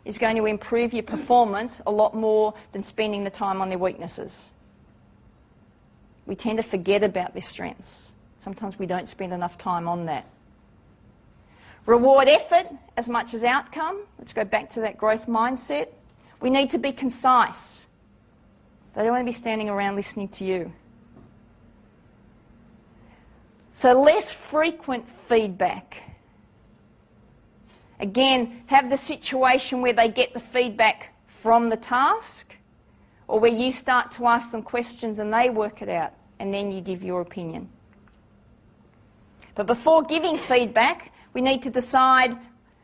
is going to improve your performance a lot more than spending the time on their weaknesses. We tend to forget about their strengths. Sometimes we don't spend enough time on that. Reward effort as much as outcome. Let's go back to that growth mindset. We need to be concise. They don't want to be standing around listening to you. So less frequent feedback. Again, have the situation where they get the feedback from the task, or where you start to ask them questions and they work it out, and then you give your opinion. But before giving feedback, we need to decide,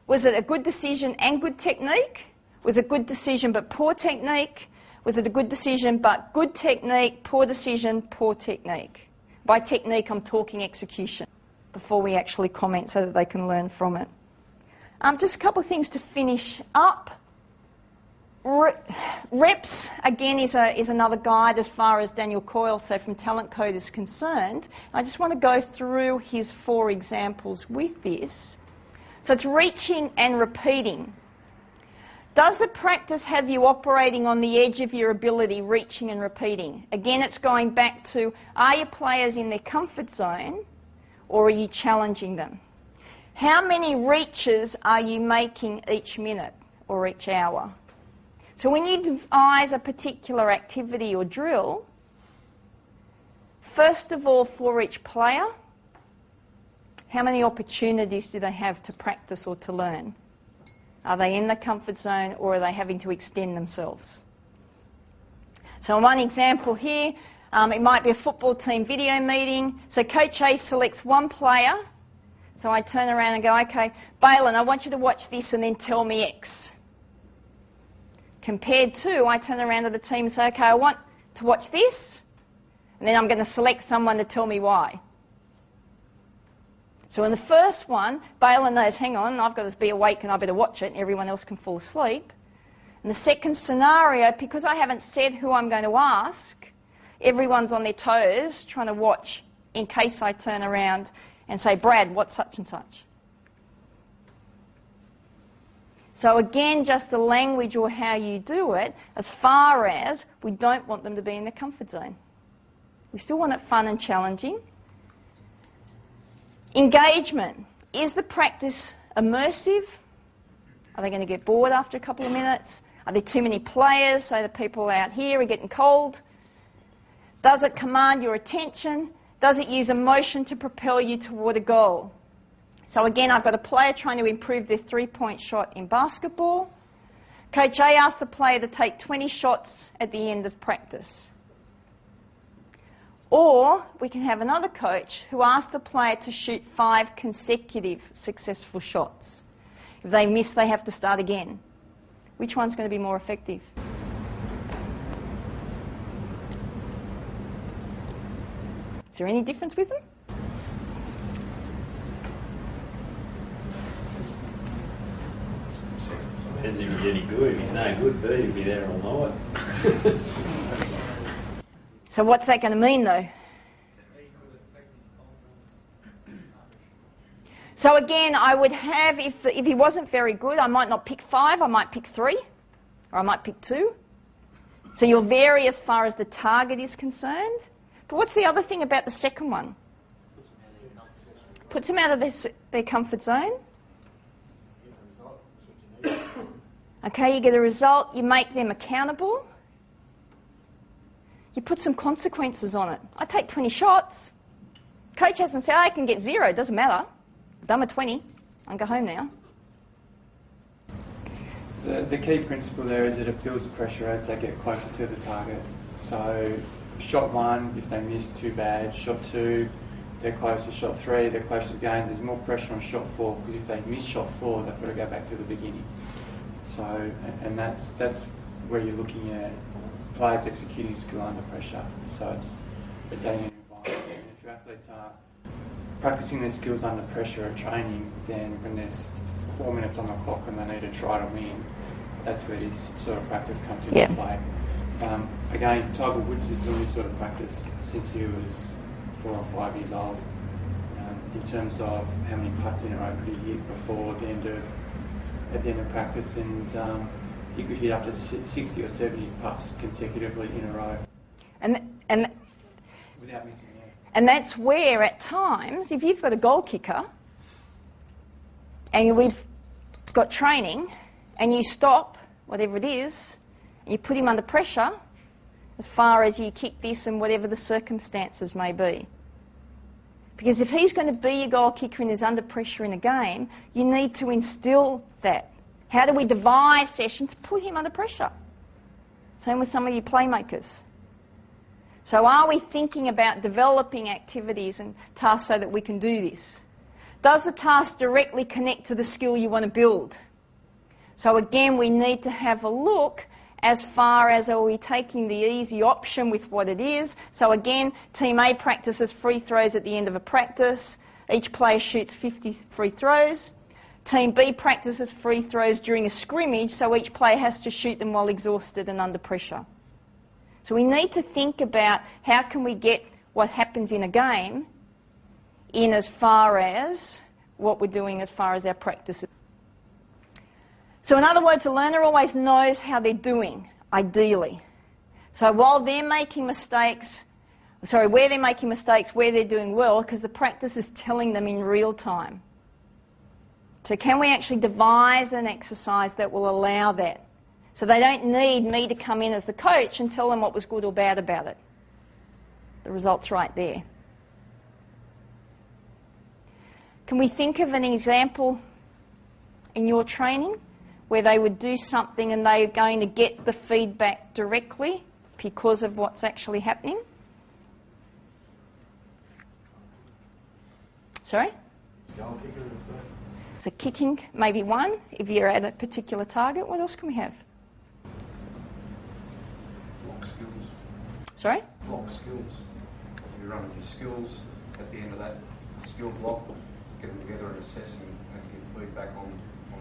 was it a good decision and good technique? Was it a good decision but poor technique? Was it a good decision but good technique, poor decision, poor technique? By technique, I'm talking execution, before we actually comment so that they can learn from it. Just a couple of things to finish up. Reps, again, is another guide as far as Daniel Coyle, so from Talent Code, is concerned. I just want to go through his 4 examples with this. So it's reaching and repeating. Does the practice have you operating on the edge of your ability, reaching and repeating? Again, it's going back to, are your players in their comfort zone, or are you challenging them? How many reaches are you making each minute or each hour? So when you devise a particular activity or drill, first of all, for each player, how many opportunities do they have to practice or to learn? Are they in the comfort zone, or are they having to extend themselves? So one example here, it might be a football team video meeting. So Coach A selects one player. So I turn around and go, okay, Balin, I want you to watch this and then tell me X. Compared to, I turn around to the team and say, okay, I want to watch this, and then I'm going to select someone to tell me why. So in the first one, Balin knows, hang on, I've got to be awake and I better watch it, and everyone else can fall asleep. In the second scenario, because I haven't said who I'm going to ask, everyone's on their toes trying to watch in case I turn around and say, Brad, what's such and such? So again, just the language or how you do it, as far as we don't want them to be in the comfort zone. We still want it fun and challenging. Engagement. Is the practice immersive? Are they going to get bored after a couple of minutes? Are there too many players so the people out here are getting cold? Does it command your attention? Does it use emotion to propel you toward a goal? So again, I've got a player trying to improve their 3-point shot in basketball. Coach A asks the player to take 20 shots at the end of practice. Or we can have another coach who asks the player to shoot 5 consecutive successful shots. If they miss, they have to start again. Which one's going to be more effective? Is there any difference with them? Depends if he's any good. If he's no good, B, he'll be there all night. So what's that going to mean, though? So again, I would have, if he wasn't very good, I might not pick 5, I might pick 3, or I might pick 2. So you'll vary as far as the target is concerned. But what's the other thing about the second one? Puts them out of their comfort zone. Okay, you get a result, you make them accountable. You put some consequences on it. I take 20 shots. Coach hasn't said, I can get 0, it doesn't matter. I've done my 20, I can go home now. The key principle there is that it builds the pressure as they get closer to the target. So shot 1, if they miss, too bad. Shot 2, they're closer. Shot 3, they're closer to the game. There's more pressure on shot 4, because if they miss shot 4, they've got to go back to the beginning. So, and that's where you're looking at players executing skill under pressure. So it's adding an environment. And if your athletes are practicing their skills under pressure at training, then when there's 4 minutes on the clock and they need to try to win, that's where this sort of practice comes into play. Again, Tiger Woods was doing this sort of practice since he was 4 or 5 years old. In terms of how many putts in a row could he hit before the end of at the end of practice, and he could hit up to 60 or 70 putts consecutively in a row. And Without missing out. And that's where, at times, if you've got a goal kicker and we've got training and you stop, whatever it is, and you put him under pressure, as far as you kick this and whatever the circumstances may be. Because if he's going to be your goal kicker and is under pressure in a game, you need to instill that. How do we devise sessions to put him under pressure? Same with some of your playmakers. So are we thinking about developing activities and tasks so that we can do this? Does the task directly connect to the skill you want to build? So again, we need to have a look as far as, are we taking the easy option with what it is? So again, Team A practices free throws at the end of a practice. Each player shoots 50 free throws. Team B practices free throws during a scrimmage, so each player has to shoot them while exhausted and under pressure. So we need to think about how can we get what happens in a game in as far as what we're doing as far as our practices. So in other words, the learner always knows how they're doing, ideally. So while they're making mistakes, where they're making mistakes, where they're doing well, because the practice is telling them in real time. So can we actually devise an exercise that will allow that? So they don't need me to come in as the coach and tell them what was good or bad about it. The result's right there. Can we think of an example in your training where they would do something and they're going to get the feedback directly because of what's actually happening? Sorry? So kicking, maybe one, if you're at a particular target. What else can we have? Block skills. Sorry? Block skills. You run your skills at the end of that skill block, get them together and assess and have to give feedback on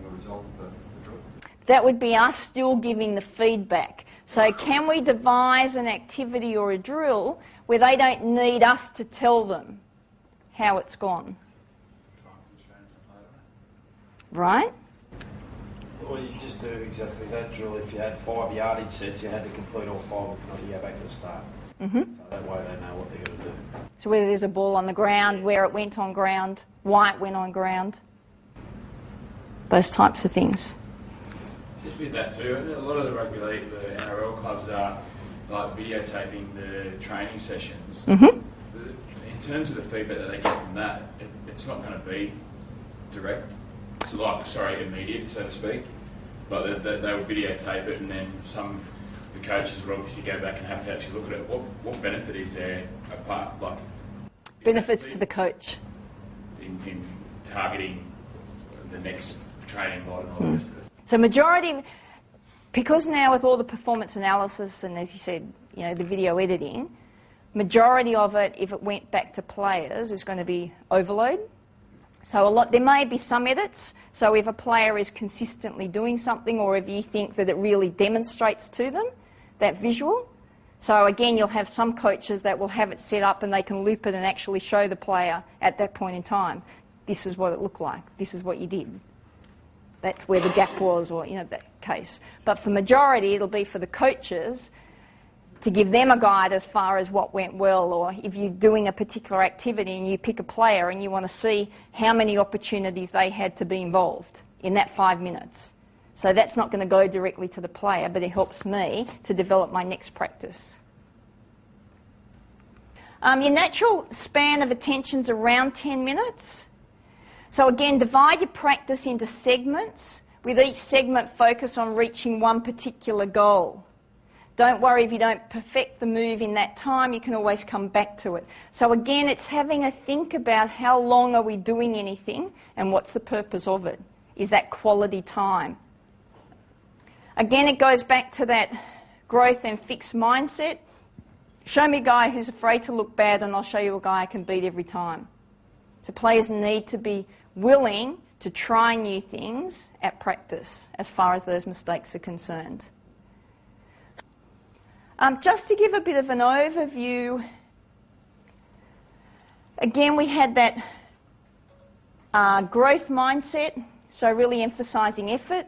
the result of the drill. That would be us still giving the feedback. So can we devise an activity or a drill where they don't need us to tell them how it's gone? Right? Well, you just do exactly that drill. If you had 5 yardage sets, you had to complete all 5 if not to go back to the start. Mm-hmm. So that way they know what they're going to do. So whether there's a ball on the ground, where it went on ground, why it went on ground, those types of things. Just with that too, a lot of the rugby league, the NRL clubs are like videotaping the training sessions. Mm-hmm. In terms of the feedback that they get from that, it's not going to be direct. It's immediate, so to speak. But they will videotape it, and then the coaches will obviously go back and have to actually look at it. What benefit is there apart, like benefits to the coach in targeting the next training lot and all the rest of it? So majority, because now with all the performance analysis and, as you said, the video editing, majority of it, if it went back to players, is going to be overload. So there may be some edits. So if a player is consistently doing something, or if you think that it really demonstrates to them that visual. So again, you'll have some coaches that will have it set up and they can loop it and actually show the player at that point in time, this is what it looked like, this is what you did. That's where the gap was, or that case. But for majority, it'll be for the coaches to give them a guide as far as what went well, or if you're doing a particular activity and you pick a player and you want to see how many opportunities they had to be involved in that 5 minutes. So that's not going to go directly to the player, but it helps me to develop my next practice. Your natural span of attention's around 10 minutes. So again, divide your practice into segments, with each segment focus on reaching one particular goal. Don't worry if you don't perfect the move in that time, you can always come back to it. So again, it's having a think about how long are we doing anything and what's the purpose of it. Is that quality time? Again, it goes back to that growth and fixed mindset. Show me a guy who's afraid to look bad and I'll show you a guy I can beat every time. So players need to be willing to try new things at practice as far as those mistakes are concerned. Just to give a bit of an overview, again we had that growth mindset So really emphasising effort,